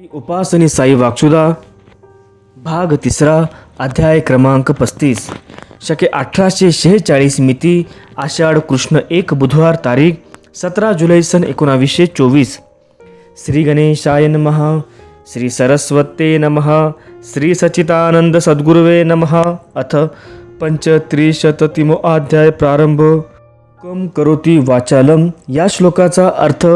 उपासनी साई वाक्षुदा भाग 3 अध्याय क्रमांक 35 शके 1846 मिती आषाढ कृष्ण 1 बुधवार तारीख 17 जुलै सन 1924. श्री गणेशाय नमः. श्री सरस्वते नमः. श्री सच्चिदानंद सद्गुरुवे नमः. अथ पंचत्रिशततिमो अध्याय प्रारंभ. कम करोती वाचालम या श्लोकाचा अर्थ.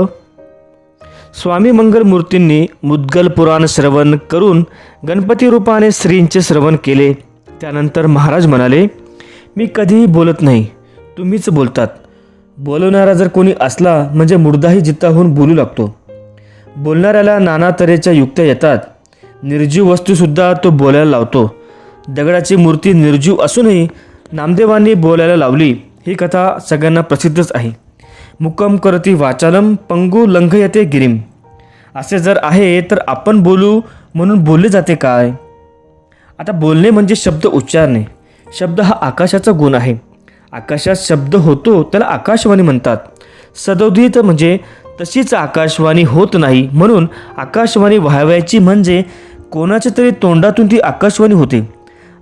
स्वामी मंगलमूर्तींनी मुद्गल पुराण श्रवण करून गणपती रूपाने श्रींचे श्रवण केले. त्यानंतर महाराज म्हणाले, मी कधीही बोलत नाही, तुम्हीच बोलतात. बोलवणारा जर कोणी असला म्हणजे मुर्दाही जित्ताहून बोलू लागतो. बोलणाऱ्याला नाना तऱ्हेच्या युक्त्या येतात. निर्जीव वस्तूसुद्धा तो बोलायला लावतो. दगडाची मूर्ती निर्जीव असूनही नामदेवांनी बोलायला लावली. ही कथा सगळ्यांना प्रसिद्धच आहे. मुकम करती वाचालम पंगू लंघयते गिरीम. असे जर आहे तर आपण बोलू म्हणून बोलले जाते काय? आता बोलणे म्हणजे शब्द उच्चारणे. शब्द हा आकाशाचा गुण आहे. आकाशात शब्द होतो त्याला आकाशवाणी म्हणतात. सदोदित म्हणजे तशीच आकाशवाणी होत नाही, म्हणून आकाशवाणी व्हावयाची म्हणजे कोणाच्या तरी तोंडातून ती आकाशवाणी होते.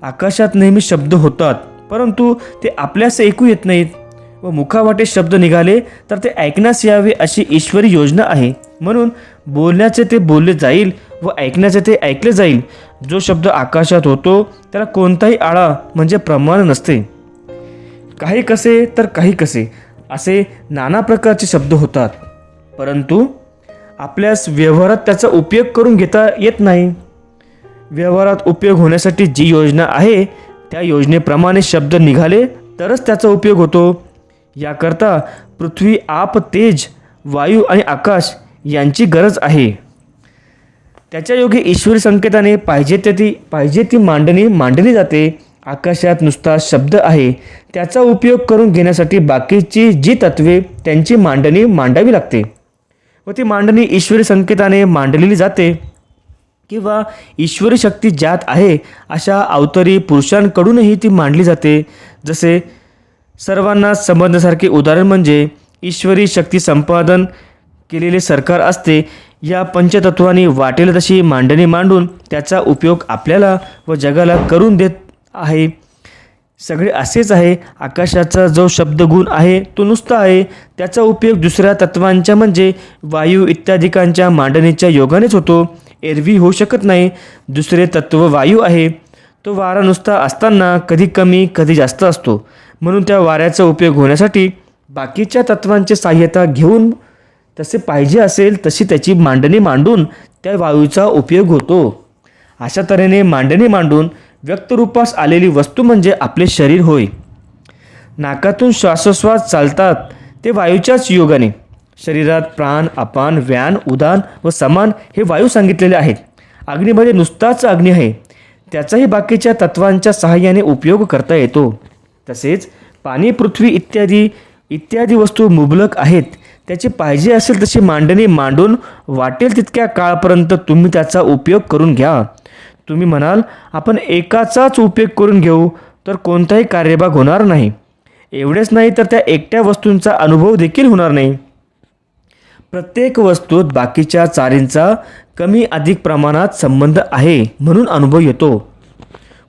आकाशात नेहमी शब्द होतात, परंतु ते आपल्यास ऐकू येत नाहीत. व मुखावाटे शब्द निघाले तर ते ऐकण्यास यावे अशी ईश्वरी योजना आहे. म्हणून बोलण्याचे ते बोलले जाईल व ऐकण्याचे ते ऐकले जाईल. जो शब्द आकाशात होतो त्याला कोणताही आळा म्हणजे प्रमाण नसते. काही कसे तर काही कसे असे नाना प्रकारचे शब्द होतात, परंतु आपल्यास व्यवहारात त्याचा उपयोग करून घेता येत नाही. व्यवहारात उपयोग होण्यासाठी जी योजना आहे त्या योजनेप्रमाणे शब्द निघाले तरच त्याचा उपयोग होतो. याकरता पृथ्वी, आप, तेज, वायू आणि आकाश यांची गरज आहे. त्याच्या योगी ईश्वरी संकेताने पाहिजे ती मांडणी मांडली जाते. आकाशात नुसता शब्द आहे, त्याचा उपयोग करून घेण्यासाठी बाकीची जी तत्वे त्यांची मांडणी मांडावी लागते व ती मांडणी ईश्वरी संकेताने मांडलेली जाते. किंवा ईश्वरी शक्ती ज्यात आहे अशा अवतरी पुरुषांकडूनही ती मांडली जाते. जसे सर्वांना समजण्यासारखे उदाहरण म्हणजे ईश्वरी शक्ती संपादन केलेले सरकार असते. या पंचतत्वांनी वाटेल तशी मांडणी मांडून त्याचा उपयोग आपल्याला व जगाला करून देत आहे. सगळे असेच आहे. आकाशाचा जो शब्दगुण आहे तो नुसता आहे. त्याचा उपयोग दुसऱ्या तत्वांच्या म्हणजे वायू इत्यादिकांच्या मांडणीच्या योगानेच होतो. एरवी होऊ शकत नाही. दुसरे तत्व वायू आहे. तो वारा नुसता असताना कधी कमी कधी जास्त असतो. म्हणून त्या वाऱ्याचा उपयोग होण्यासाठी बाकीच्या तत्वांची सहाय्यता घेऊन तसे पाहिजे असेल तशी त्याची मांडणी मांडून त्या वायूचा उपयोग होतो. अशा तऱ्हेने मांडणी मांडून व्यक्तरूपास आलेली वस्तू म्हणजे आपले शरीर होय. नाकातून श्वासोश्वास चालतात ते वायूच्याच योगाने. शरीरात प्राण, अपान, व्यान, उदान व समान हे वायू सांगितलेले आहेत. अग्नीमध्ये नुसताच अग्नी आहे, त्याचाही बाकीच्या तत्वांच्या सहाय्याने उपयोग करता येतो. तसेच पाणी, पृथ्वी इत्यादी वस्तू मुबलक आहेत. त्याची पाहिजे असेल तशी मांडणी मांडून वाटेल तितक्या काळपर्यंत तुम्ही त्याचा उपयोग करून घ्या. तुम्ही म्हणाल आपण एकाचाच उपयोग करून घेऊ तर कोणताही कार्यभाग होणार नाही. एवढेच नाही तर त्या एकट्या वस्तूंचा अनुभव देखील होणार नाही. प्रत्येक वस्तूत बाकीच्या चारींचा कमी अधिक प्रमाणात संबंध आहे, म्हणून अनुभव येतो.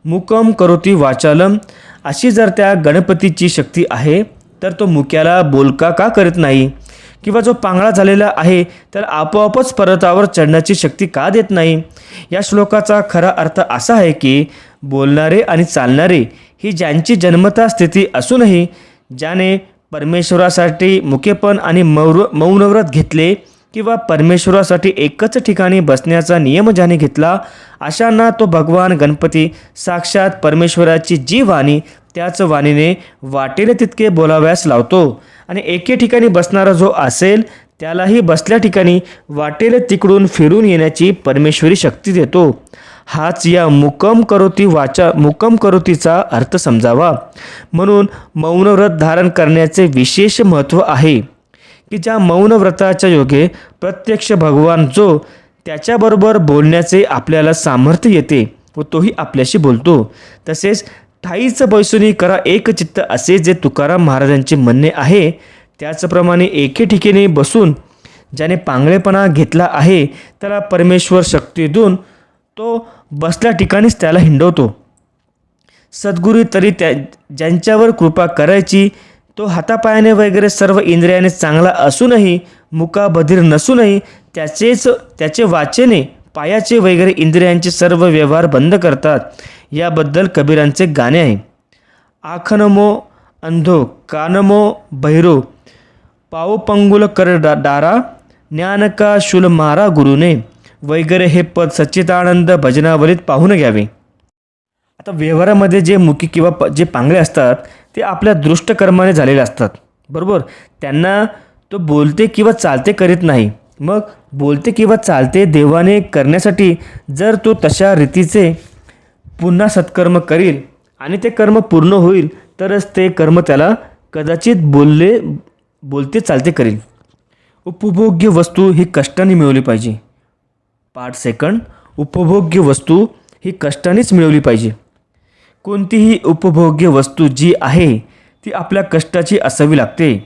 मुकम करोती वाचालम अशी जर त्या गणपतीची शक्ती आहे तर तो मुक्याला बोलका का करत नाही? किंवा जो पांगळा झालेला आहे त्याला आपोआपच पर्वतावर चढण्याची शक्ती का देत नाही? या श्लोकाचा खरा अर्थ असा आहे की बोलणारे आणि चालणारे ही ज्यांची जन्मता स्थिती असूनही ज्याने परमेश्वरासाठी मुकेपण आणि मौनव्रत घेतले किंवा परमेश्वरासाठी एकच ठिकाणी बसण्याचा नियम ज्याने घेतला, अशांना तो भगवान गणपती साक्षात परमेश्वराची जी वाणी त्याच वाणीने वाटेल तितके बोलाव्यास लावतो. आणि एके ठिकाणी बसणारा जो असेल त्यालाही बसल्या ठिकाणी वाटेल तिकडून फिरून येण्याची परमेश्वरी शक्ती देतो. हाच या मुकम करोतीचा अर्थ समजावा. म्हणून मौनव्रत धारण करण्याचे विशेष महत्त्व आहे की ज्या मौनव्रताच्या योगे प्रत्यक्ष भगवान जो त्याच्याबरोबर बोलण्याचे आपल्याला सामर्थ्य येते व तोही आपल्याशी बोलतो. तसेच ठाईच बैसुनी करा एक चित्त असे जे तुकाराम महाराजांचे म्हणणे आहे, त्याचप्रमाणे एके ठिकाणी बसून ज्याने पांगळेपणा घेतला आहे त्याला परमेश्वर शक्ती देऊन तो बसल्या ठिकाणीच त्याला हिंडवतो. सद्गुरू तरी ज्यांच्यावर कृपा करायची तो हातापायाने वगैरे सर्व इंद्रियाने चांगला असूनही, मुकाबधीर नसूनही त्याचे वाचेने पायाचे वगैरे इंद्रियांचे सर्व व्यवहार बंद करतात. याबद्दल कबीरांचे गाणे आहे. आखनमो अंधो कानमो बहिरो पाओ पंगुल कर डारा ज्ञान का शूल मारा गुरुने वगैरे हे पद सच्चिदानंद भजनावलीत पाहून घ्यावे. आता व्यवहारामध्ये जे मुकी किंवा जे पांगळे असतात ते आपल्या दृष्ट कर्माने झालेले असतात, बरोबर. त्यांना तो बोलते किंवा चालते करीत नाही. मग बोलते किंवा चालते देवाने करण्यासाठी जर तो तशा रीतीचे पुन्हा सत्कर्म करील आणि ते कर्म पूर्ण होईल तरच ते कर्म त्याला कदाचित बोलते चालते करील. उपभोग्य वस्तू ही कष्टाने मिळवली पाहिजे. पार्ट सेकंड, उपभोग्य वस्तू ही कष्टानेच मिळवली पाहिजे. कोणतीही उपभोग्य वस्तू जी आहे ती आपल्या कष्टाची असावी लागते.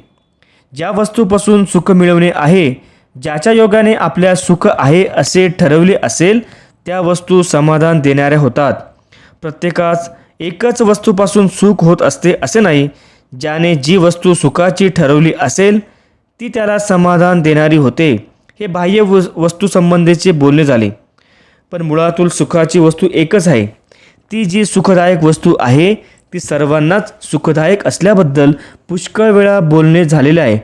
ज्या वस्तूपासून सुख मिळवणे आहे, ज्याच्या योगाने आपल्या सुख आहे असे ठरवले असेल त्या वस्तू समाधान देणाऱ्या होतात. प्रत्येकास एकच वस्तूपासून सुख होत असते असे नाही. ज्याने जी वस्तू सुखाची ठरवली असेल ती त्याला समाधान देणारी होते. हे बाह्य वस्तूसंबंधीचे बोलणे झाले. पण मुळातून सुखाची वस्तू एकच आहे. ती जी सुखदायक वस्तू आहे ती सर्वांनाच सुखदायक असल्याबद्दल पुष्कळ वेळा बोलणे झालेले आहे.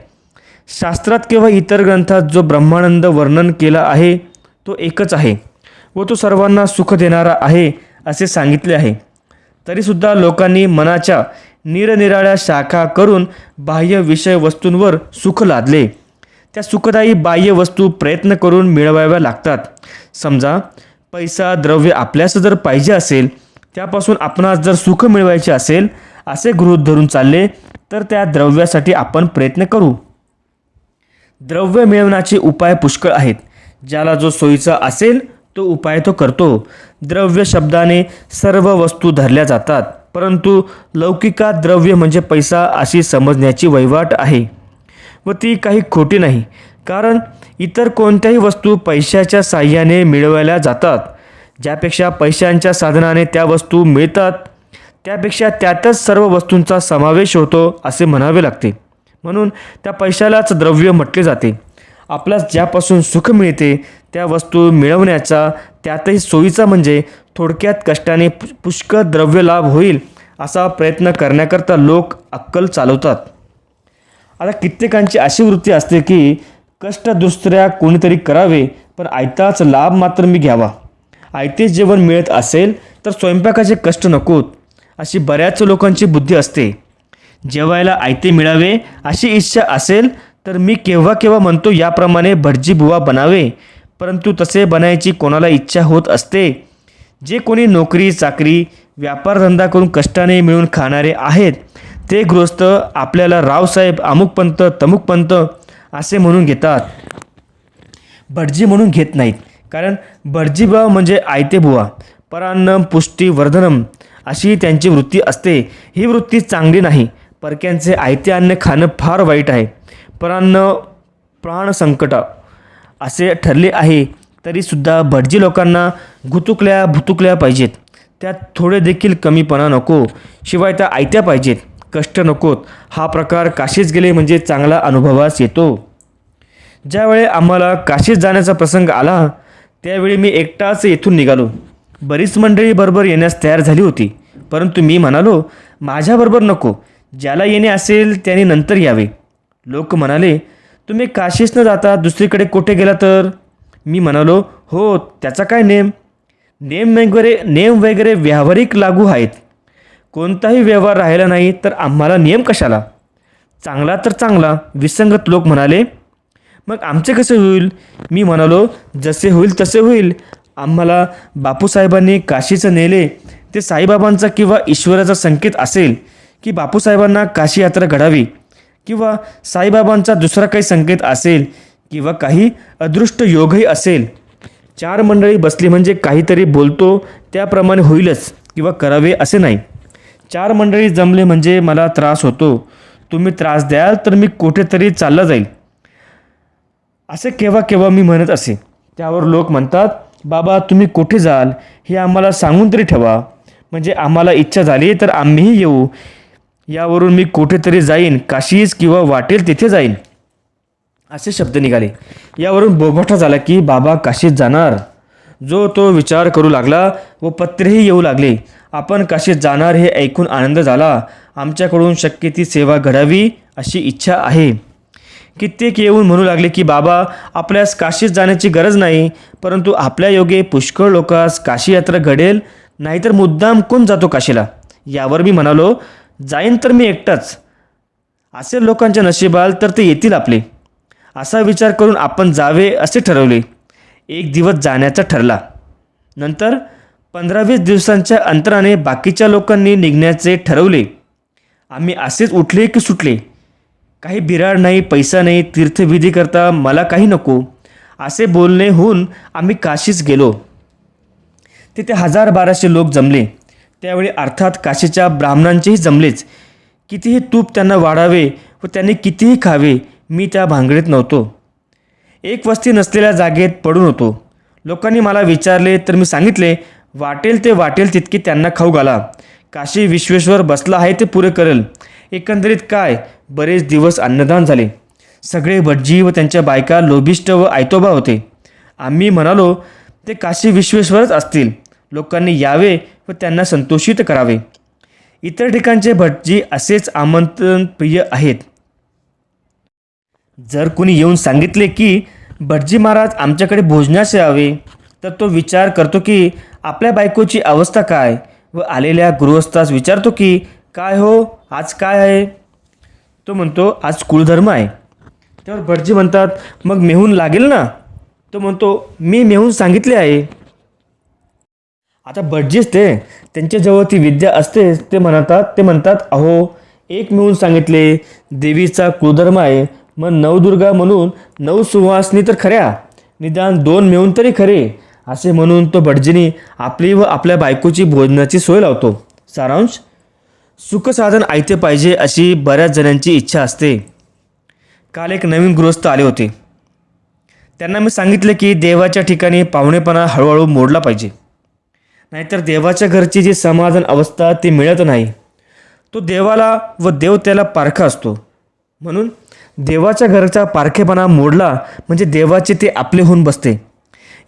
शास्त्रात किंवा इतर ग्रंथात जो ब्रह्मानंद वर्णन केला आहे तो एकच आहे व तो सर्वांना सुख देणारा आहे असे सांगितले आहे. तरीसुद्धा लोकांनी मनाच्या निरनिराळ्या शाखा करून बाह्य विषय वस्तूंवर सुख लादले. त्या सुखदायी बाह्य वस्तू प्रयत्न करून मिळवाव्या लागतात. समजा पैसा द्रव्य आपल्यास जर पाहिजे असेल, त्यापासून आपणास जर सुख मिळवायचे असेल असे गृहीत धरून चालले तर त्या द्रव्यासाठी आपण प्रयत्न करू. द्रव्य मिळवण्याचे उपाय पुष्कळ आहेत. ज्याला जो सोयीचा असेल तो उपाय तो करतो. द्रव्य शब्दाने सर्व वस्तू धरल्या जातात, परंतु लौकिकात द्रव्य म्हणजे पैसा अशी समजण्याची वहिवाट आहे व ती काही खोटी नाही. कारण इतर कोणत्याही वस्तू पैशाच्या साह्याने मिळवल्या जातात. ज्यापेक्षा पैशांच्या साधनाने त्या वस्तू मिळतात त्यापेक्षा त्यातच सर्व वस्तूंचा समावेश होतो असे म्हणावे लागते. म्हणून त्या पैशालाच द्रव्य म्हटले जाते. आपल्यास ज्यापासून सुख मिळते त्या वस्तू मिळवण्याचा त्यातही सोयीचा म्हणजे थोडक्यात कष्टाने पुष्कळ द्रव्य लाभ होईल असा प्रयत्न करण्याकरता लोक अक्कल चालवतात. आता कित्येकांची अशी वृत्ती असते की कष्ट दुसऱ्या कोणीतरी करावे पण आयताच लाभ मात्र मी घ्यावा. आयतेच जेवण मिळत असेल तर स्वयंपाकाचे कष्ट नकोत अशी बऱ्याच लोकांची बुद्धी असते. जेवायला आयते मिळावे अशी इच्छा असेल तर मी केव्हा केव्हा म्हणतो याप्रमाणे भटजी बुवा बनावे, परंतु तसे बनायची कोणाला इच्छा होत असते. जे कोणी नोकरी चाकरी व्यापारधंदा करून कष्टाने मिळून खाणारे आहेत ते गृहस्थ आपल्याला रावसाहेब अमुकपंत तमुकपंत असे म्हणून घेतात, भटजी म्हणून घेत नाहीत. कारण भटजी बुवा म्हणजे आयते बुवा, परान्नम पुष्टी वर्धनम अशी त्यांची वृत्ती असते. ही वृत्ती चांगली नाही. परक्यांचे आयते अन्न खाणं फार वाईट आहे. परान्न प्राण संकट असे ठरले आहे. तरीसुद्धा भटजी लोकांना गुतुकल्या भुतुकल्या पाहिजेत. त्यात थोडे देखील कमीपणा नको. शिवाय त्या आयत्या पाहिजेत, कष्ट नकोत. हा प्रकार काशीत गेले म्हणजे चांगला अनुभवास येतो. ज्यावेळी आम्हाला काशीत जाण्याचा प्रसंग आला त्यावेळी मी एकटाच येथून निघालो. बरीच मंडळी बरोबर येण्यास तयार झाली होती, परंतु मी म्हणालो माझ्याबरोबर नको, ज्याला येणे असेल त्याने नंतर यावे. लोक म्हणाले तुम्ही काशीस न जाता दुसरीकडे कुठे गेला तर? मी म्हणालो हो, त्याचा काय नेम वगैरे व्यावहारिक लागू आहेत. कोणताही व्यवहार राहिला नाही तर आम्हाला नियम कशाला? चांगला तर चांगला. विसंगत लोक म्हणाले मग आमचे कसे होईल? मी म्हणालो जसे होईल तसे होईल. आम्हाला बापूसाहेबांनी काशीचं नेले ते साईबाबांचा किंवा ईश्वराचा संकेत असेल की बापूसाहेबांना काशी यात्रा घडावी, किंवा साईबाबांचा दुसरा काही संकेत असेल, किंवा काही अदृष्ट योगही असेल. 4 मंडळी बसली म्हणजे काहीतरी बोलतो त्याप्रमाणे होईलच किंवा करावे असे नाही. 4 मंडळी जमले म्हणजे मला त्रास होतो. तुम्ही त्रास द्याल तर मी कुठेतरी चालला जाईल. असे केव्हा केव्हा मी म्हणत असे. त्यावर लोक म्हणतात, बाबा तुम्ही कुठे जाल हे आम्हाला सांगून तरी ठेवा, म्हणजे आम्हाला इच्छा झाली तर आम्हीही येऊ. यावरून मी कुठेतरी जाईन, काशीच किंवा वाटेल तिथे जाईन असे शब्द निघाले. यावरून बोभाटा झाला की बाबा काशीत जाणार. जो तो विचार करू लागला व पत्रेही येऊ लागले. आपण काशीत जाणार हे ऐकून आनंद झाला. आमच्याकडून शक्य ती सेवा घडावी अशी इच्छा आहे. कित्येक येऊन म्हणू लागले की बाबा आपल्यास काशीत जाण्याची गरज नाही, परंतु आपल्या योगे पुष्कळ लोकांस काशी यात्रा घडेल, नाहीतर मुद्दाम कोण जातो काशीला. यावर मी म्हणालो, जाईन तर मी एकटाच, असे लोकांच्या नशिबाल तर ते येतील आपले. असा विचार करून आपण जावे असे ठरवले. एक दिवस जाण्याचा ठरला. नंतर 15-20 दिवसांच्या अंतराने बाकीच्या लोकांनी निघण्याचे ठरवले. आम्ही असेच उठले की सुटले. काही बिराड नाही, पैसा नाही, तीर्थविधी करता मला काही नको असे बोलणे होऊन आम्ही काशीस गेलो. तिथे 1000-1200 लोक जमले. त्यावेळी अर्थात काशीच्या ब्राह्मणांचेही जमलेच. कितीही तूप त्यांना वाढावे व त्यांनी कितीही खावे मी त्या भानगडीत नव्हतो. एक वस्ती नसलेल्या जागेत पडून होतो. लोकांनी मला विचारले तर मी सांगितले, वाटेल ते वाटेल तितकी त्यांना खाऊ घाला. काशी विश्वेश्वर बसला आहे ते पुरे करेल. एकंदरीत काय, बरेच दिवस अन्नदान झाले. सगळे भटजी व त्यांच्या बायका लोभिष्ट व आयतोबा होते. आम्ही म्हणालो ते काशी विश्वेश्वरच असतील. लोकांनी यावे व त्यांना संतोषित करावे. इतर ठिकाणचे भटजी असेच आमंत्रण प्रिय आहेत. जर कोणी येऊन सांगितले की भटजी महाराज आमच्याकडे भोजनास यावे, तर तो विचार करतो की आपल्या बायकोची अवस्था काय, व आलेल्या गृहस्थास विचारतो की काय हो आज काय आहे. तो म्हणतो आज कुळधर्म आहे. त्यावर भटजी म्हणतात मग मेहून लागेल ना. तो म्हणतो मी मेहून सांगितले आहे. आता भटजीच ते, त्यांच्याजवळ ती विद्या असते. ते म्हणतात अहो एक मेहून सांगितले, देवीचा कुळधर्म आहे, मग नवदुर्गा म्हणून 9 सुवासिनी तर खऱ्या, निदान 2 मेहून तरी खरे. असे म्हणून तो भटजीनी आपली व आपल्या बायकोची भोजनाची सोय लावतो. सारांश, सुखसाधन ऐते पाहिजे अशी बऱ्याच जणांची इच्छा असते. काल एक नवीन गृहस्थ आले होते. त्यांना मी सांगितले की देवाच्या ठिकाणी पाहुणेपणा हळूहळू मोडला पाहिजे, नाहीतर देवाच्या घरची जी समाधान अवस्था ती मिळत नाही. तो देवाला व देव त्याला पारखा असतो. म्हणून देवाच्या घरचा पारखेपणा मोडला म्हणजे देवाचे ते आपले होऊन बसते.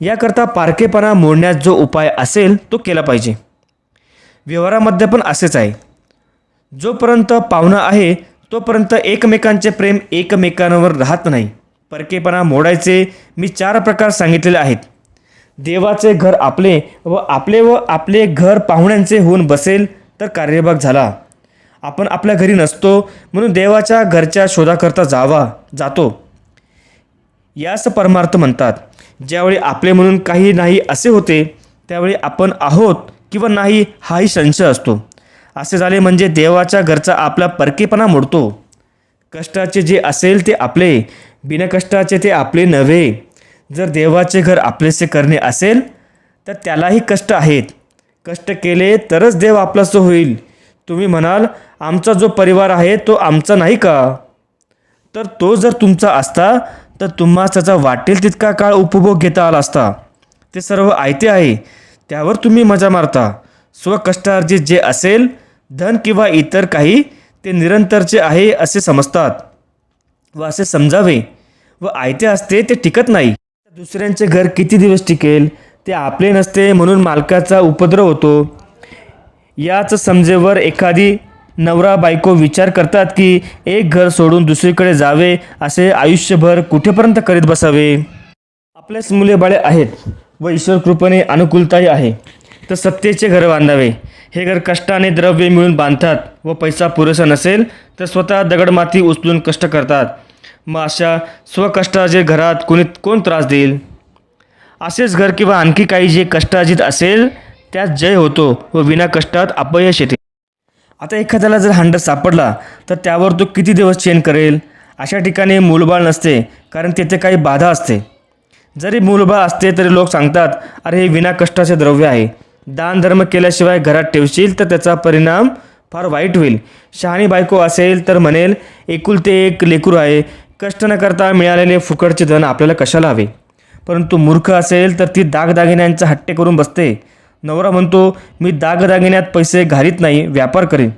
याकरता पारखेपणा मोडण्यास जो उपाय असेल तो केला पाहिजे. व्यवहारामध्ये पण असेच आहे. जोपर्यंत पाहुणा आहे तोपर्यंत एकमेकांचे प्रेम एकमेकांवर राहत नाही. परकेपणा मोडायचे मी 4 प्रकार सांगितलेले आहेत. देवाचे घर आपले व आपले घर पाहुण्यांचे होऊन बसेल तर कार्यभाग झाला. आपण आपल्या घरी नसतो म्हणून देवाच्या घरच्या शोधाकरता जातो. यास परमार्थ म्हणतात. ज्यावेळी आपले म्हणून काही नाही असे होते त्यावेळी आपण आहोत किंवा नाही हाही संशय असतो. असे झाले म्हणजे देवाच्या घरचा आपला परकेपणा मोडतो. कष्टाचे जे असेल ते आपले, बिनकष्टाचे ते आपले नव्हे. जर देवाचे घर आपलेसे करणे असेल तर त्यालाही कष्ट आहेत. कष्ट केले तरच देव आपलासं होईल. तुम्ही म्हणाल आमचा जो परिवार आहे तो आमचा नाही का, तर तो जर तुमचा असता तर तुम्हाला त्याचा वाटेल तितका काळ उपभोग घेता आला असता. ते सर्व आयते आहे, त्यावर तुम्ही मजा मारता. स्वकष्टार्जित जे असेल धन किंवा इतर काही ते निरंतरचे आहे असे समजतात व असे समजावे. व आयते असते ते टिकत नाही. दुसऱ्यांचे घर किती दिवस टिकेल, ते आपले नसते म्हणून मालकाचा उपद्रव होतो. याच समजेवर एखादी नवरा बायको विचार करतात की एक घर सोडून दुसरीकडे जावे, असे आयुष्यभर कुठेपर्यंत करीत बसावे. आपल्याच मुले बाळे आहेत व ईश्वर कृपेने अनुकूलताही आहे तर सत्तेचे घर बांधावे. हे घर कष्टाने द्रव्य मिळून बांधतात व पैसा पुरेसा नसेल तर स्वतः दगडमाती उचलून कष्ट करतात. मग अशा स्वकष्टाचे घरात कोण त्रास देईल. असेच घर किंवा आणखी काही जे कष्टार्जित असेल त्यात जय होतो व विना कष्टात अपयश येते. आता एखाद्याला जर हंडा सापडला तर त्यावर तो किती दिवस चैन करेल. अशा ठिकाणी मूलबाळ नसते, कारण तेथे काही बाधा असते. जरी मूलबाळ असते तरी लोक सांगतात अरे हे विना कष्टाचे द्रव्य आहे. दान धर्म केल्याशिवाय घरात ठेवशील तर त्याचा परिणाम फार वाईट होईल. शहाणी बायको असेल तर म्हणेल एकुलते एक लेकरू आहे, कष्ट न करता मिळालेले फुकटचे धन आपल्याला कशाला हवे. परंतु मूर्ख असेल तर ती दागदागिन्यांचा हट्टे करून बसते. नवरा म्हणतो, मी दागदागिन्यात पैसे घालीत नाही, व्यापार करेन.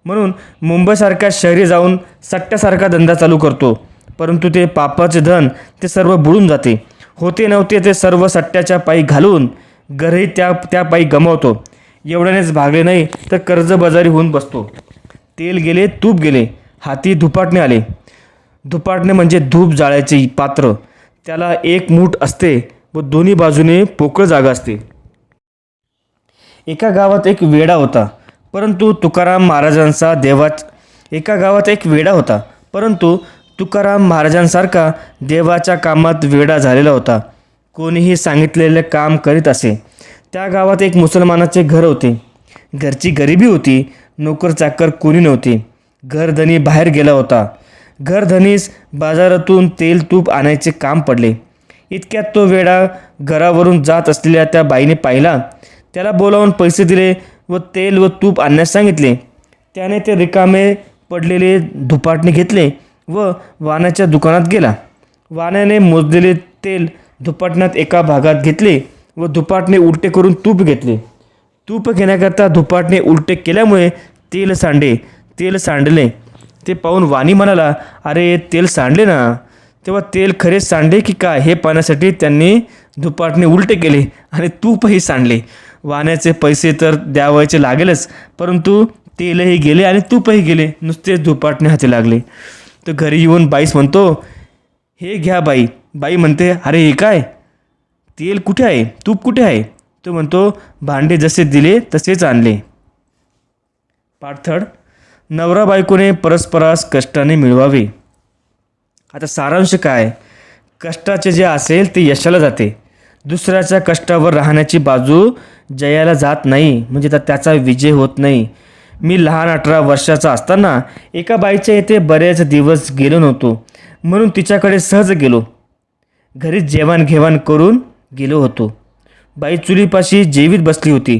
म्हणून मुंबईसारख्या शहरी जाऊन सट्ट्यासारखा धंदा चालू करतो. परंतु ते पापाचे धन ते सर्व बुडून जाते. होते नव्हते ते सर्व सट्ट्याच्या पायी घालून घरही त्या पायी गमावतो. एवढ्यानेच भागले नाही तर कर्जबाजारी होऊन बसतो. तेल गेले, तूप गेले, हाती धुपाटणे आले. धुपाटणे म्हणजे धूप जाळायचे पात्र. त्याला एक मूठ असते व दोन्ही बाजूने पोकळ जागा असते. एका गावात एक वेडा होता, परंतु तुकाराम महाराजांसारखा देवाच्या कामात वेडा झालेला होता. कोणीही सांगितलेले काम करीत असे. त्या गावात एक मुसलमानाचे घर होते. घरची गरिबी होती. नोकर चाकर कोणी नव्हते. घरधनी बाहेर गेला होता. घरधनीस बाजारातून तेल तूप आणायचे काम पडले. इतक्यात तो वेडा घरावरून जात असलेल्या त्या बाईने पाहिला. त्याला बोलावून पैसे दिले व तेल व तूप आणण्यास सांगितले. त्याने ते रिकामे पडलेले धुपाटणे घेतले व वाण्याच्या दुकानात गेला. वाण्याने मोजलेले तेल धुपाटण्यात एका भागात घेतले व धुपाटणे उलटे करून तूप घेतले. तूप घेण्याकरता धुपाटणे उलटे केल्यामुळे तेल सांडले. ते पाहून वाणी म्हणाला, अरे तेल सांडले ना. तेव्हा तेल खरेच सांडले की काय हे पाहण्यासाठी त्यांनी धुपाटणे उलटे केले आणि तूपही सांडले. वाण्याचे पैसे तर द्यावायचे लागेलच, परंतु तेलही गेले आणि तूपही गेले. नुसतेच धुपाटणे हाती लागले. तर घरी येऊन बाईस म्हणतो, हे घ्या बाई. बाई म्हणते, अरे हे काय, तेल कुठे आहे, तूप कुठे आहे. तो म्हणतो, भांडे जसे दिले तसेच आणले. पाठथड, नवरा बायकोने परस्परास कष्टाने मिळवावे. आता सारांश काय, कष्टाचे जे असेल ते यशाला जाते. दुसऱ्याच्या कष्टावर राहण्याची बाजू जयाला जात नाही, म्हणजे त्याचा विजय होत नाही. मी लहान 18 वर्षाचा असताना एका बाईच्या येथे बरेच दिवस गेलो नव्हतो, म्हणून तिच्याकडे सहज गेलो. घरी जेवण करून गेलो होतो. बाई चुलीपाशी जेवीत बसली होती.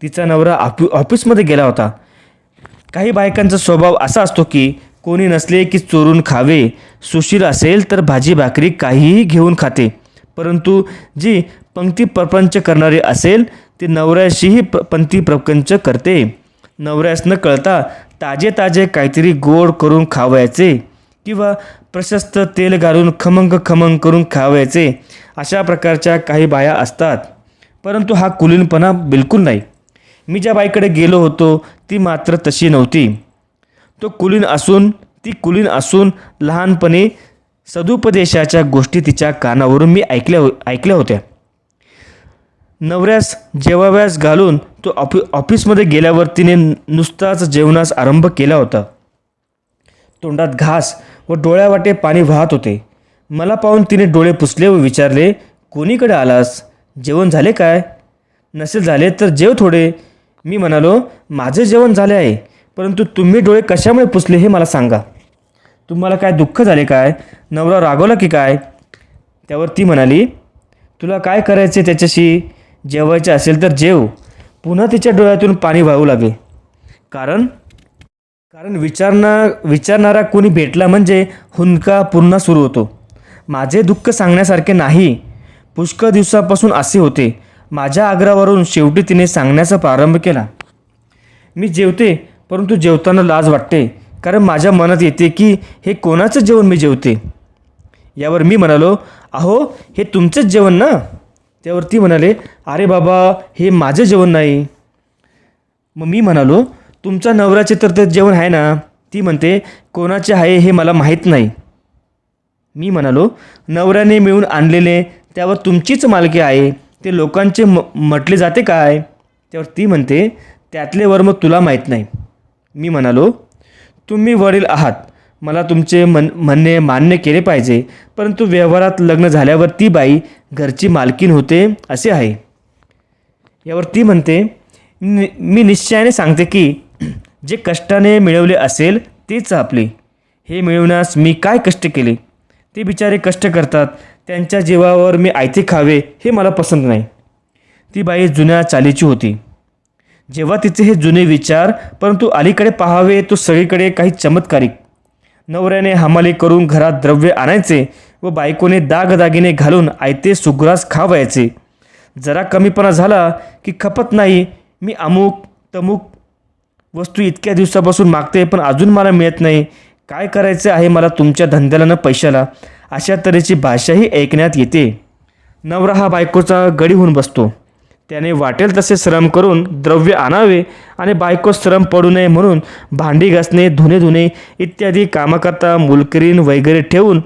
तिचा नवरा ऑफिसमध्ये गेला होता. काही बायकांचा स्वभाव असा असतो की कोणी नसले की चोरून खावे. सुशील असेल तर भाजी भाकरी काहीही घेऊन खाते. परंतु जी पंक्ती प्रपंच करणारी असेल ती नवऱ्याशीही पंक्ती प्रपंच करते. नवऱ्यास न कळता ताजे काहीतरी गोड करून खावायचे किंवा प्रशस्त तेल घालून खमंग करून खावायचे. अशा प्रकारच्या काही बाया असतात. परंतु हा कुलीनपणा बिलकुल नाही. मी ज्या बाईकडे गेलो होतो ती मात्र तशी नव्हती. ती कुलीन असून लहानपणी सदुपदेशाच्या गोष्टी तिच्या कानावरून मी ऐकल्या होत्या. नवऱ्यास जेवाव्यास घालून तो ऑफिसमध्ये गेल्यावर तिने नुसताच जेवणास आरंभ केला होता. तोंडात घास व डोळ्यावाटे पाणी वाहत होते. मला पाहून तिने डोळे पुसले व विचारले, कोणीकडे आलास, जेवण झाले काय. नसेल झाले तर जेव थोडे. मी म्हणालो, माझे जेवण झाले आहे, परंतु तुम्ही डोळे कशामुळे पुसले हे मला सांगा. तुम्हाला काय दुःख झाले काय, नवरा रागवला की काय. त्यावर ती म्हणाली, तुला काय करायचे त्याच्याशी, जेवायचे असेल तर जेव. पुन्हा तिच्या डोळ्यातून पाणी वाहू लागले. कारण विचारणारा कोणी भेटला म्हणजे हुंदका पुन्हा सुरू होतो. माझे दुःख सांगण्यासारखे नाही. पुष्कळ दिवसापासून असे होते. माझ्या आग्रहावरून शेवटी तिने सांगण्याचा प्रारंभ केला. मी जेवते, परंतु जेवताना लाज वाटते, कारण माझ्या मनात येते की हे कोणाचं जेवण मी जेवते. यावर मी म्हणालो, अहो हे तुमचंच जेवण ना. त्यावर ती म्हणाले, अरे बाबा हे माझं जेवण नाही. मग मी म्हणालो, तुमच्या नवऱ्याचे तर ते जेवण आहे ना. ती म्हणते, कोणाचे आहे हे मला माहीत नाही. मी म्हणालो, नवऱ्याने मिळून आणलेले त्यावर तुमचीच मालकी आहे, ते लोकांचे म्हटले जाते काय. त्यावर ती म्हणते, त्यातले वर्म तुला माहीत नाही. मी म्हणालो, तुम्ही वडील आहात, मला तुमचे म्हणणे मान्य केले पाहिजे, परंतु व्यवहारात लग्न झाल्यावर ती बाई घरची मालकीण होते असे आहे. यावर ती म्हणते, मी निश्चयाने सांगते की जे कष्टाने मिळवले असेल तेच आपले. हे मिळवण्यास मी काय कष्ट केले. ते बिचारे कष्ट करतात, त्यांच्या जीवावर मी आयते खावे हे मला पसंत नाही. ती बाई जुन्या चालीची होती. जेव्हा तिचे हे जुने विचार, परंतु अलीकडे पाहावे तो सगळीकडे काही चमत्कारिक. नवऱ्याने हमाली करून घरात द्रव्य आणायचे व बायकोने दागदागिने घालून आयते सुग्रास खावायचे. जरा कमीपणा झाला की खपत नाही, मी अमुक तमुक वस्तू इतक्या दिवसापासून मागते पण अजून मला मिळत नाही, काय करायचे आहे मला तुमच्या धंद्याला न पैशाला, अशा तऱ्हेची भाषाही ऐकण्यात येते. नवरा हा बायकोचा गडी होऊन बसतो. त्याने वाटेल तसे श्रम करून द्रव्य आणावे आणि बायको श्रम पडू नये म्हणून भांडी घासणे, धुणे धुणे इत्यादी कामाकरता मुलकरीण वगैरे ठेवून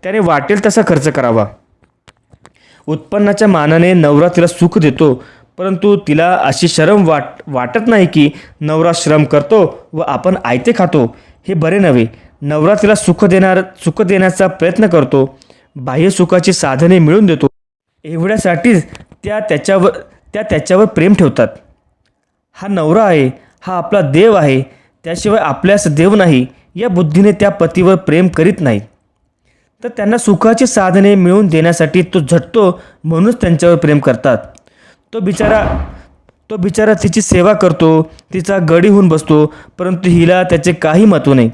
त्याने वाटेल तसा खर्च करावा. उत्पन्नाच्या मानाने नवरा तिला सुख देतो, परंतु तिला अशी शरम वाटत नाही की नवरा श्रम करतो व आपण आयते खातो, हे बरे नव्हे. नवरा तिला सुख देण्याचा प्रयत्न करतो, बाह्य सुखाची साधने मिळवून देतो, एवढ्यासाठीच त्या त्याच्यावर प्रेम ठेवतात. हा नवरा आहे, हा आपला देव आहे, त्याशिवाय आपल्यास देव नाही या बुद्धीने त्या पतीवर प्रेम करीत नाहीत. तर त्यांना सुखाची साधने मिळवून देण्यासाठी तो झटतो म्हणूनच त्यांच्यावर प्रेम करतात. तो बिचारा तिची सेवा करतो, तिचा गडी होऊन बसतो, परंतु हिला त्याचे काही महत्त्व नाही.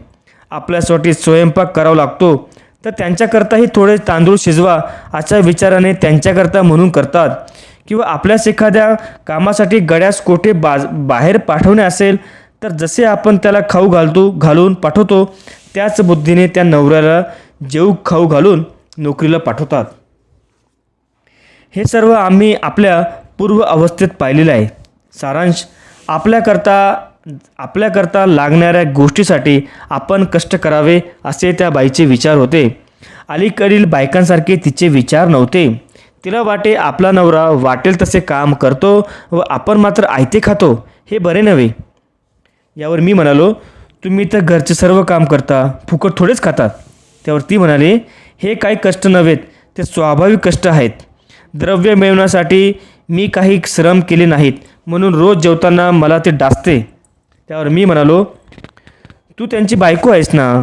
आपल्यासाठी स्वयंपाक करावा लागतो तर त्यांच्याकरताही थोडे तांदूळ शिजवा अशा विचाराने त्यांच्याकरता म्हणून करतात. किंवा आपल्यास एखाद्या कामासाठी गड्यास कोठे बाहेर पाठवणे असेल तर जसे आपण त्याला घालून पाठवतो त्याच बुद्धीने त्या नवऱ्याला जेवू खाऊ घालून नोकरीला पाठवतात. हे सर्व आम्ही आपल्या पूर्व अवस्थेत पाहिलेले आहे. सारांश, आपल्याकरता लागणाऱ्या गोष्टीसाठी आपण कष्ट करावे असे त्या बाईचे विचार होते. अलीकडील बायकांसारखे तिचे विचार नव्हते. तिला वाटे आपला नवरा वाटेल तसे काम करतो व आपण मात्र आयते खातो, हे बरे नव्हे. यावर मी म्हणालो, तुम्ही तर घरचे सर्व काम करता, फुकट थोडेच खातात. त्यावर ती म्हणाली, हे काही कष्ट नव्हेत, ते स्वाभाविक कष्ट आहेत. द्रव्य मिळवण्यासाठी मी काही श्रम केले नाहीत म्हणून रोज जेवताना मला ते डासते. त्यावर मी म्हणालो, तू त्यांची बायको आहेस ना.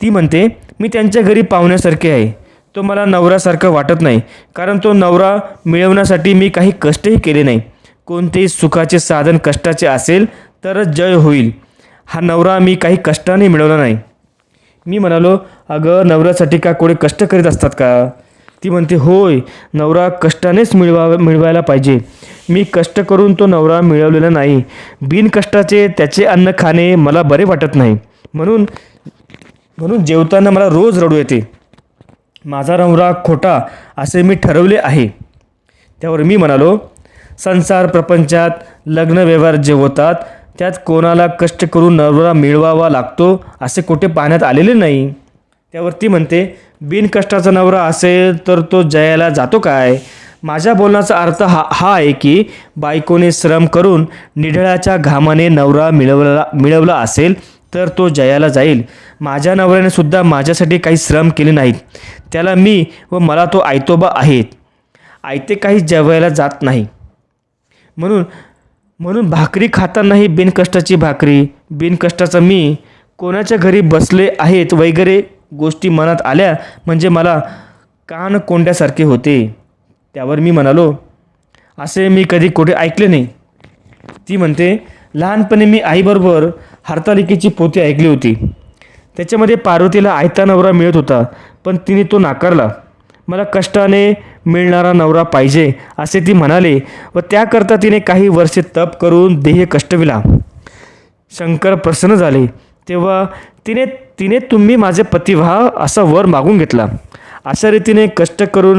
ती म्हणते, मी त्यांच्या घरी पाहुण्यासारखे आहे. तो मला नवऱ्यासारखं वाटत नाही, कारण तो नवरा मिळवण्यासाठी मी काही कष्टही केले नाही. कोणतेही सुखाचे साधन कष्टाचे असेल तरच जय होईल. हा नवरा मी काही कष्टाने मिळवला नाही. मी म्हणालो, अगं नवऱ्यासाठी का कोणी कष्ट करीत असतात का. ती म्हणते, होय, नवरा कष्टानेच मिळवायला पाहिजे. मी कष्ट करून तो नवरा मिळवलेला नाही. बिनकष्टाचे त्याचे अन्न खाणे मला बरे वाटत नाही. म्हणून जेवताना मला रोज रडू येते. माझा नवरा खोटा असे मी ठरवले आहे. त्यावर मी म्हणालो, संसार प्रपंचात लग्न व्यवहार जे होतात त्यात कोणाला कष्ट करून नवरा मिळवावा लागतो असे कुठे पाहण्यात आलेले नाही. त्यावर ती म्हणते, बिनकष्टाचा नवरा असेल तर तो जयाला जातो काय. माझ्या बोलण्याचा अर्थ हा आहे की बायकोने श्रम करून निढळाच्या घामाने नवरा मिळवला असेल तर तो जयाला जाईल. माझ्या नवऱ्याने सुद्धा माझ्यासाठी काही श्रम केले नाहीत. त्याला मी व मला तो आयतोबा आहेत. आयते काही जेवायला जात नाही. म्हणून भाकरी खातानाही बिनकष्टाची भाकरी, बिनकष्टाचा मी, कोणाच्या घरी बसले आहेत वगैरे गोष्टी मनात आल्या म्हणजे मला कान कोंड्यासारखे होते. त्यावर मी म्हणालो, असे मी कधी कुठे ऐकले नाही. ती म्हणते, लहानपणी मी आईबरोबर हरतालिकेची पोथी ऐकली होती. त्याच्यामध्ये पार्वतीला आयता नवरा मिळत होता, पण तिने तो नाकारला. मला कष्टाने मिळणारा नवरा पाहिजे असे ती म्हणाले व त्याकरता तिने काही वर्षे तप करून देह कष्टविला. शंकर प्रसन्न झाले. तेव्हा तिने तुम्ही माझे पती व्हा असा वर मागून घेतला. अशा रीतीने कष्ट करून